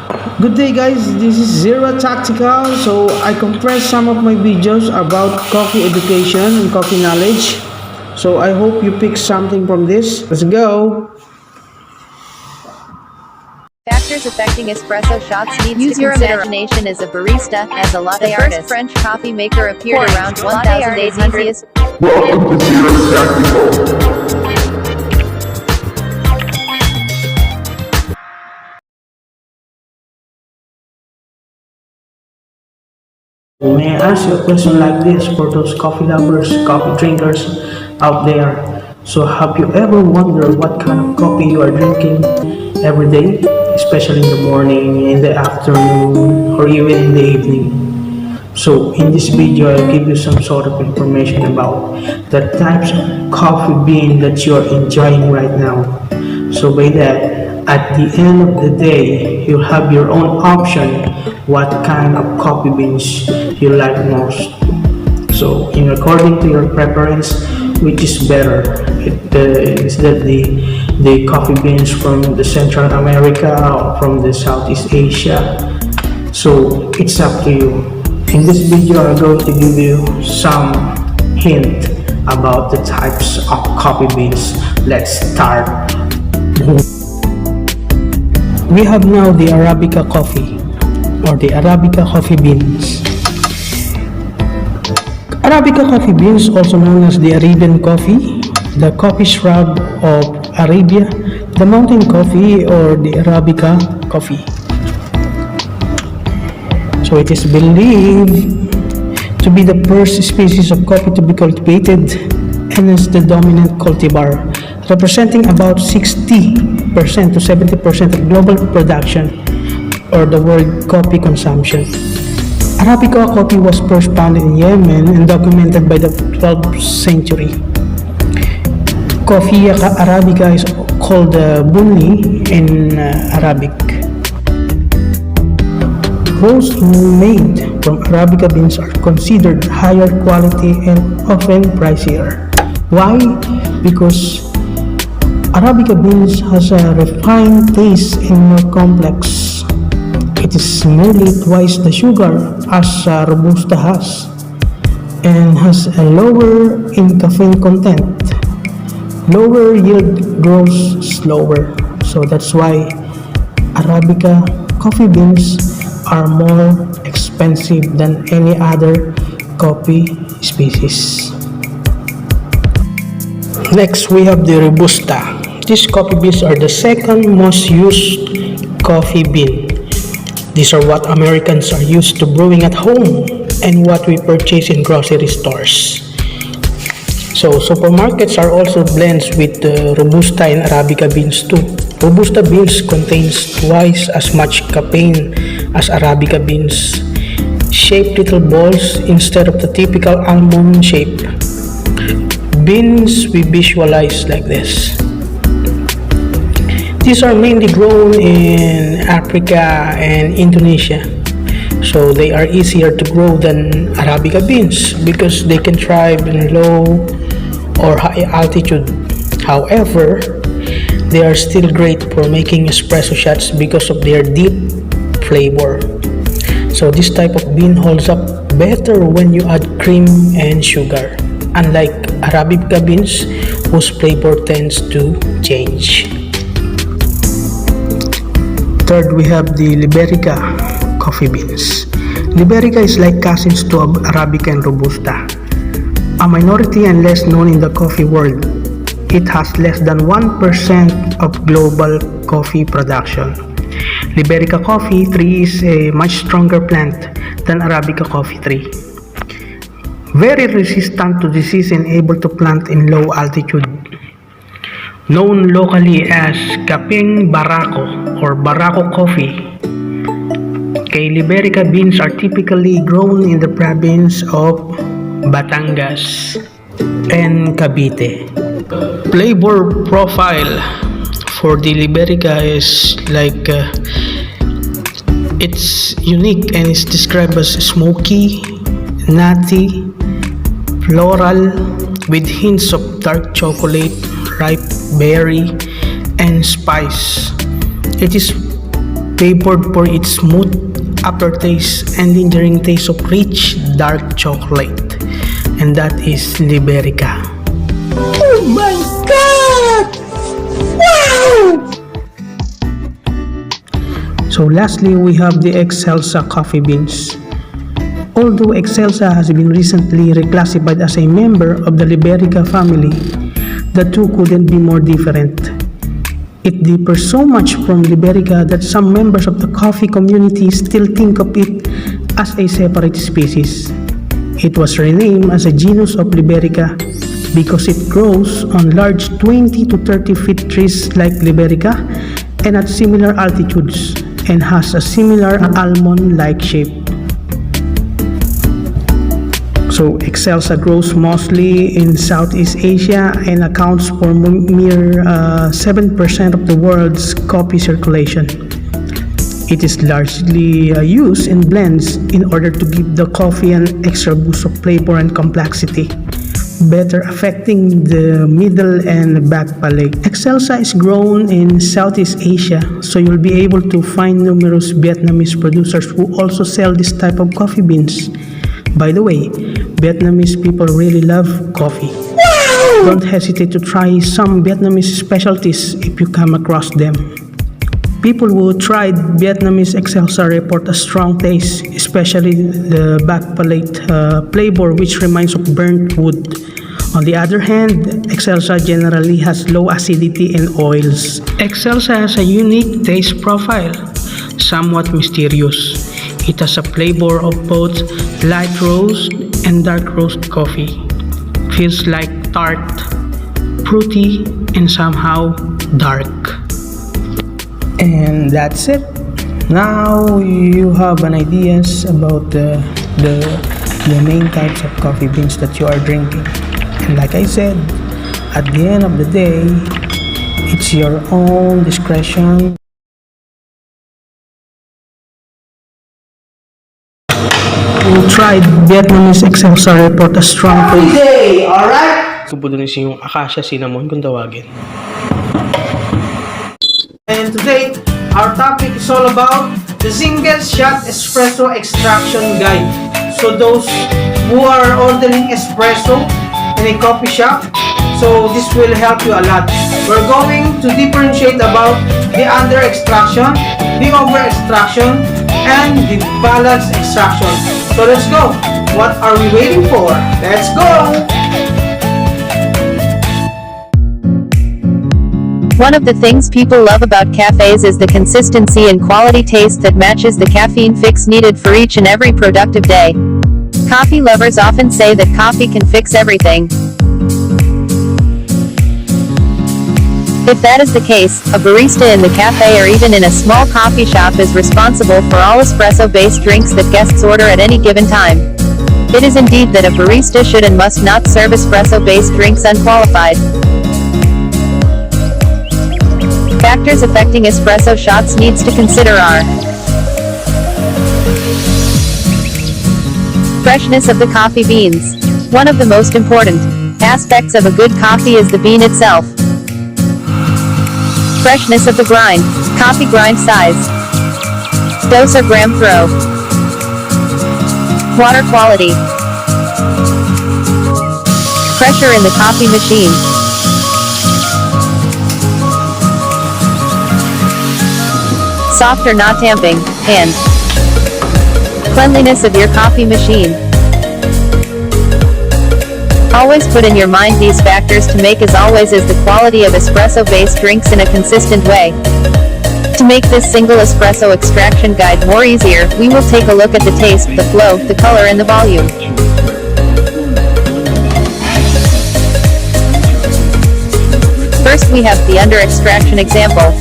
Good day guys, this is ZeroTactical. So I compressed some of my videos about coffee education and coffee knowledge. So I hope you pick something from this. Let's go! Factors affecting espresso shots needs Use to your imagination as a barista, as a latte artist. The first French coffee maker appeared around 1800s. Welcome to ZeroTactical. May I ask you a question like this for those coffee lovers, coffee drinkers out there? So have you ever wondered what kind of coffee you are drinking every day, especially in the morning, in the afternoon, or even in the evening? So in this video, I'll give you some sort of information about the types of coffee bean that you are enjoying right now. So by that, at the end of the day, you'll have your own option what kind of coffee beans you like most. So in according to your preference, which is better? Is that the coffee beans from the Central America or from the Southeast Asia? So it's up to you. In this video, I'm going to give you some hint about the types of coffee beans. Let's start. We have now the Arabica coffee or the Arabica coffee beans. Arabica coffee beans, also known as the Arabian coffee, the coffee shrub of Arabia, the mountain coffee, or the Arabica coffee. So it is believed to be the first species of coffee to be cultivated and is the dominant cultivar, representing about 60% to 70% of global production or the world coffee consumption. Arabica coffee was first found in Yemen and documented by the 12th century. Coffee Arabica is called bunni in Arabic. Roasts made from Arabica beans are considered higher quality and often pricier. Why? Because Arabica beans has a refined taste and more complex. It is nearly twice the sugar as Robusta has and has a lower in caffeine content. Lower yield grows slower, so that's why Arabica coffee beans are more expensive than any other coffee species. Next, we have the Robusta. These coffee beans are the second most used coffee bean. These are what Americans are used to brewing at home and what we purchase in grocery stores. So supermarkets are also blends with Robusta and Arabica beans too. Robusta beans contains twice as much caffeine as Arabica beans, shaped little balls instead of the typical almond shape. Beans we visualize like this. These are mainly grown in Africa and Indonesia, so they are easier to grow than Arabica beans because they can thrive in low or high altitude. However, they are still great for making espresso shots because of their deep flavor. So this type of bean holds up better when you add cream and sugar, unlike Arabica beans whose flavor tends to change. Third, we have the Liberica coffee beans. Liberica is like cousins to Arabica and Robusta. A minority and less known in the coffee world. It has less than 1% of global coffee production. Liberica coffee tree is a much stronger plant than Arabica coffee tree. Very resistant to disease and able to plant in low altitude. Known locally as Kaping Barako or Barako coffee. Liberica beans are typically grown in the province of Batangas and Cavite. Flavor profile for the Liberica is like it's unique and it's described as smoky, nutty, floral with hints of dark chocolate, ripe berry, and spice. It is favored for its smooth aftertaste and lingering taste of rich, dark chocolate. And that is Liberica. Oh my God! Wow! So lastly, we have the Excelsa coffee beans. Although Excelsa has been recently reclassified as a member of the Liberica family, the two couldn't be more different. It differs so much from Liberica that some members of the coffee community still think of it as a separate species. It was renamed as a genus of Liberica because it grows on large 20 to 30 feet trees like Liberica and at similar altitudes and has a similar almond-like shape. So Excelsa grows mostly in Southeast Asia and accounts for mere 7% of the world's coffee circulation. It is largely used in blends in order to give the coffee an extra boost of flavor and complexity, better affecting the middle and back palate. Excelsa is grown in Southeast Asia, so you'll be able to find numerous Vietnamese producers who also sell this type of coffee beans. By the way, Vietnamese people really love coffee. Wow! Don't hesitate to try some Vietnamese specialties if you come across them. People who tried Vietnamese Excelsa report a strong taste, especially the back palate flavor, which reminds of burnt wood. On the other hand, Excelsa generally has low acidity and oils. Excelsa has a unique taste profile, somewhat mysterious. It has a flavor of both light roast and dark roast coffee. Feels like tart, fruity, and somehow dark. And that's it. Now you have an ideas about the main types of coffee beans that you are drinking. And like I said, at the end of the day, it's your own discretion. Who tried Vietnamese Excelsa report a strong taste. Day, alright? Kubudunis yung acacia cinnamon kung tawagin. And today, our topic is all about the single shot espresso extraction guide. So those who are ordering espresso in a coffee shop, so this will help you a lot. We're going to differentiate about the under extraction, the over extraction, and the balance extraction. So let's go. What are we waiting for? Let's go! One of the things people love about cafes is the consistency and quality taste that matches the caffeine fix needed for each and every productive day. Coffee lovers often say that coffee can fix everything. If that is the case, a barista in the cafe or even in a small coffee shop is responsible for all espresso-based drinks that guests order at any given time. It is indeed that a barista should and must not serve espresso-based drinks unqualified. Factors affecting espresso shots needs to consider are: freshness of the coffee beans. One of the most important aspects of a good coffee is the bean itself. Freshness of the grind, coffee grind size, dose or gram throw, water quality, pressure in the coffee machine, soft or not tamping, and cleanliness of your coffee machine. Always put in your mind these factors to make as always is the quality of espresso-based drinks in a consistent way. To make this single espresso extraction guide more easier, we will take a look at the taste, the flow, the color and the volume. First we have the under extraction example.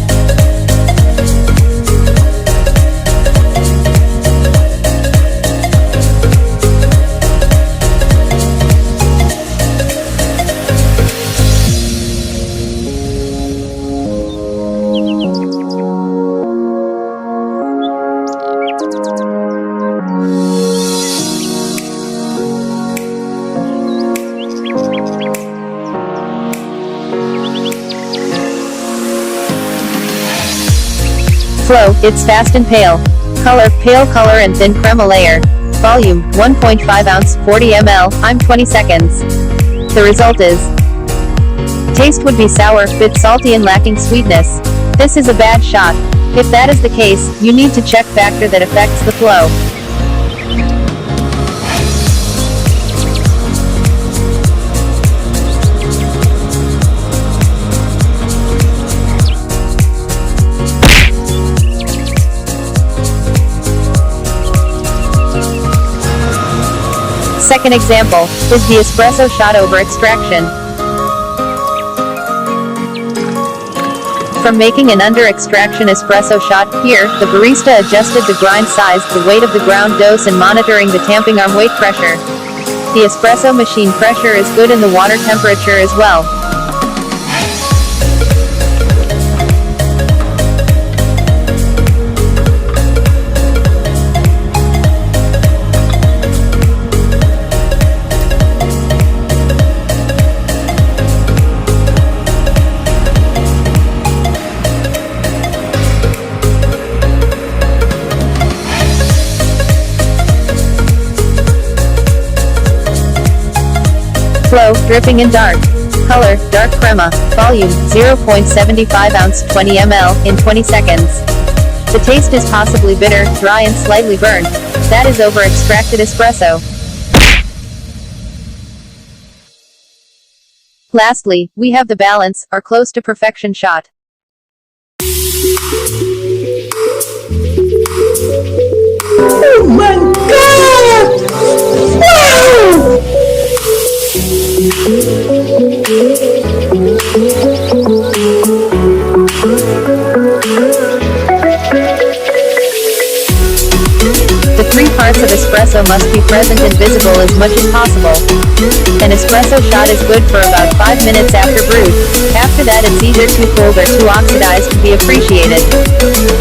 Flow, it's fast and pale. Color, pale color and thin crema layer. Volume, 1.5 ounce, 40 ml, I'm 20 seconds. The result is, taste would be sour, bit salty and lacking sweetness. This is a bad shot. If that is the case, you need to check factor that affects the flow. Second example is the espresso shot over extraction. From making an under extraction espresso shot, here, the barista adjusted the grind size, the weight of the ground dose and monitoring the tamping arm weight pressure. The espresso machine pressure is good and the water temperature as well. Flow, dripping and dark. Color, dark crema. Volume, 0.75 ounce, 20 ml, in 20 seconds. The taste is possibly bitter, dry and slightly burned. That is over extracted espresso. Lastly, we have the balance, or close to perfection shot. Oh my god! Wow! The 3 parts of espresso must be present and visible as much as possible. An espresso shot is good for about 5 minutes after brewed. After that it's either too cold or too oxidized to be appreciated.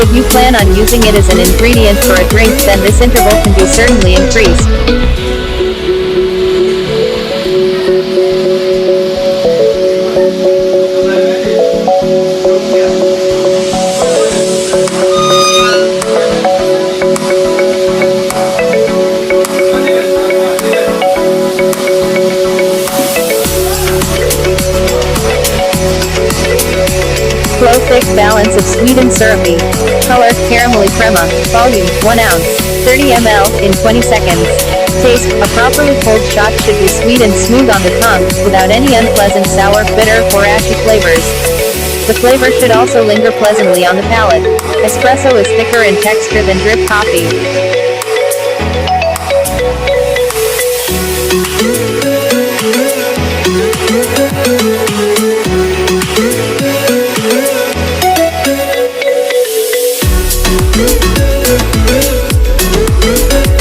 If you plan on using it as an ingredient for a drink, then this interval can be certainly increased. Flow, thick balance of sweet and syrupy. Color, caramelly crema. Volume, 1 ounce. 30 ml, in 20 seconds. Taste, a properly cold shot should be sweet and smooth on the tongue, without any unpleasant sour, bitter, or ashy flavors. The flavor should also linger pleasantly on the palate. Espresso is thicker in texture than drip coffee.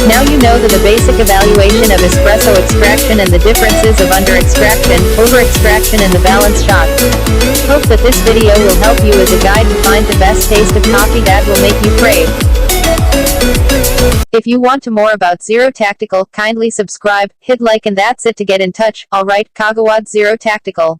Now you know the basic evaluation of espresso extraction and the differences of under extraction, over extraction and the balance shot. Hope that this video will help you as a guide to find the best taste of coffee that will make you crave. If you want to more about ZeroTactical, kindly subscribe, hit like and that's it to get in touch. Alright, coffeeworld ZeroTactical.